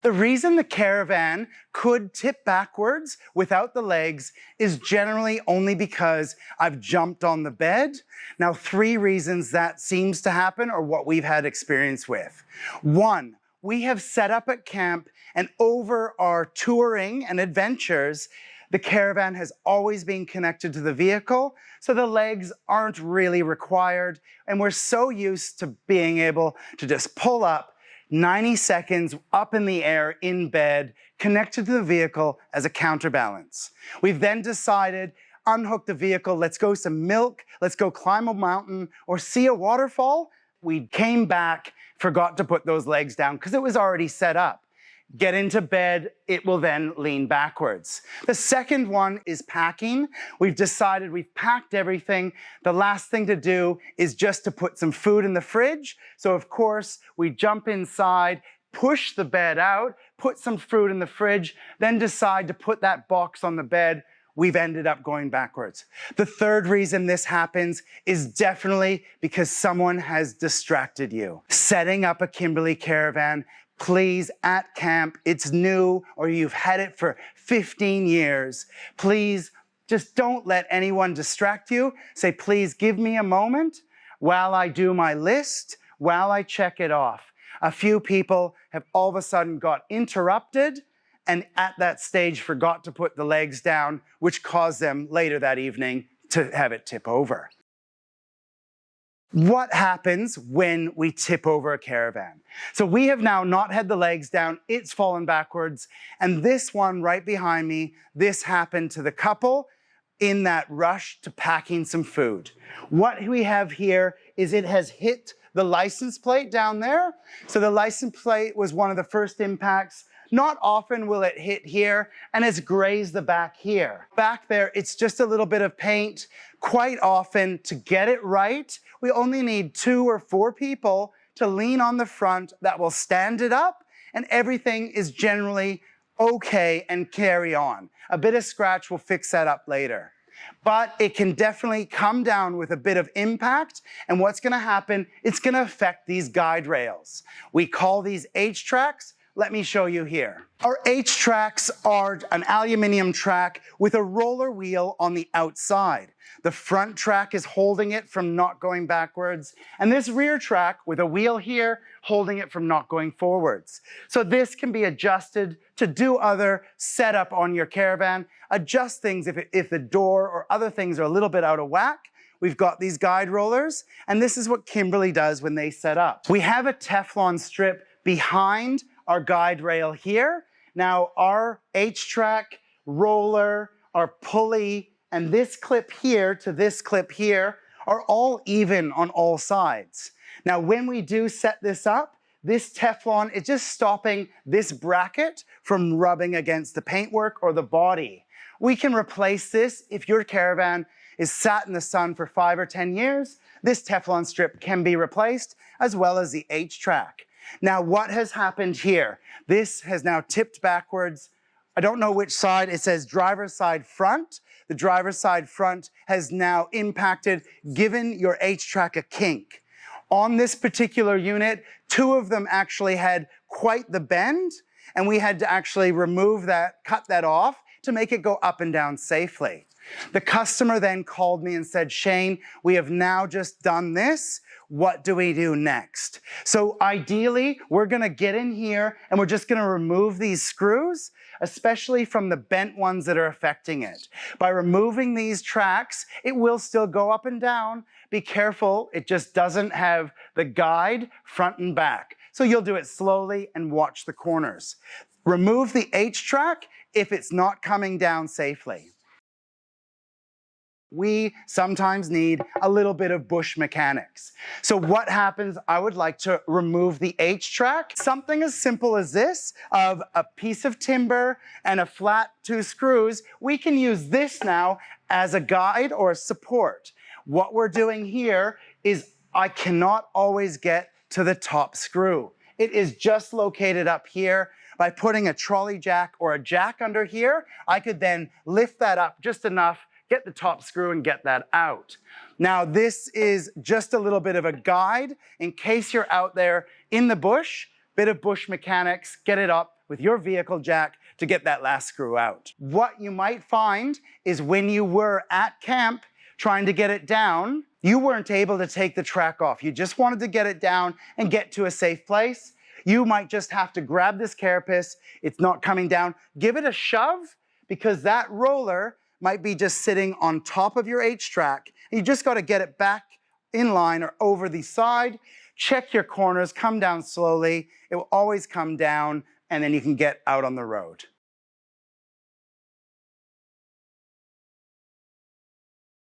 The reason the Caravan could tip backwards without the legs is generally only because I've jumped on the bed. Now, 3 reasons that seems to happen or what we've had experience with. 1, we have set up at camp, and over our touring and adventures, the Caravan has always been connected to the vehicle, so the legs aren't really required, and we're so used to being able to just pull up 90 seconds up in the air in bed, connected to the vehicle as a counterbalance. We've then decided, unhook the vehicle, let's go some milk, let's go climb a mountain or see a waterfall. We came back, forgot to put those legs down because it was already set up. Get into bed, it will then lean backwards. The second one is packing. We've decided we've packed everything. The last thing to do is just to put some food in the fridge. So of course, we jump inside, push the bed out, put some fruit in the fridge, then decide to put that box on the bed. We've ended up going backwards. The third reason this happens is definitely because someone has distracted you. Setting up a Kimberley Karavan, please, at camp, it's new or you've had it for 15 years, please just don't let anyone distract you. Say, please give me a moment while I do my list, while I check it off. A few people have all of a sudden got interrupted and at that stage forgot to put the legs down, which caused them later that evening to have it tip over. What happens when we tip over a Caravan? So we have now not had the legs down, it's fallen backwards, and this one right behind me, this happened to the couple in that rush to packing some food. What we have here is it has hit the license plate down there. So the license plate was one of the first impacts. Not often will it hit here, and it's grazed the back here. Back there, it's just a little bit of paint. Quite often, to get it right, we only need 2 or 4 people to lean on the front that will stand it up, and everything is generally okay and carry on. A bit of scratch will fix that up later. But it can definitely come down with a bit of impact, and what's gonna happen, it's gonna affect these guide rails. We call these H-tracks. Let me show you here. Our H-tracks are an aluminum track with a roller wheel on the outside. The front track is holding it from not going backwards, and this rear track with a wheel here holding it from not going forwards. So this can be adjusted to do other setup on your Caravan, adjust things if the door or other things are a little bit out of whack. We've got these guide rollers, and this is what Kimberley does when they set up. We have a Teflon strip behind our guide rail here. Now our H-track, roller, our pulley, and this clip here to this clip here are all even on all sides. Now when we do set this up, this Teflon is just stopping this bracket from rubbing against the paintwork or the body. We can replace this if your Caravan is sat in the sun for 5 or 10 years. This Teflon strip can be replaced as well as the H-track. Now, what has happened here? This has now tipped backwards. I don't know which side. It says driver's side front. The driver's side front has now impacted, given your H-track a kink. On this particular unit, 2 of them actually had quite the bend, and we had to actually remove that, cut that off to make it go up and down safely. The customer then called me and said, Shane, we have now just done this. What do we do next? So ideally, we're gonna get in here and we're just gonna remove these screws, especially from the bent ones that are affecting it. By removing these tracks, it will still go up and down. Be careful, it just doesn't have the guide front and back. So you'll do it slowly and watch the corners. Remove the H-track if it's not coming down safely. We sometimes need a little bit of bush mechanics. So what happens, I would like to remove the H-track. Something as simple as this, of a piece of timber and a flat 2 screws, we can use this now as a guide or a support. What we're doing here is I cannot always get to the top screw. It is just located up here. By putting a trolley jack or a jack under here, I could then lift that up just enough, get the top screw and get that out. Now this is just a little bit of a guide in case you're out there in the bush, bit of bush mechanics, get it up with your vehicle jack to get that last screw out. What you might find is when you were at camp trying to get it down, you weren't able to take the track off. You just wanted to get it down and get to a safe place. You might just have to grab this carapace. It's not coming down. Give it a shove, because that roller might be just sitting on top of your H-track. You just got to get it back in line or over the side. Check your corners, come down slowly. It will always come down, and then you can get out on the road.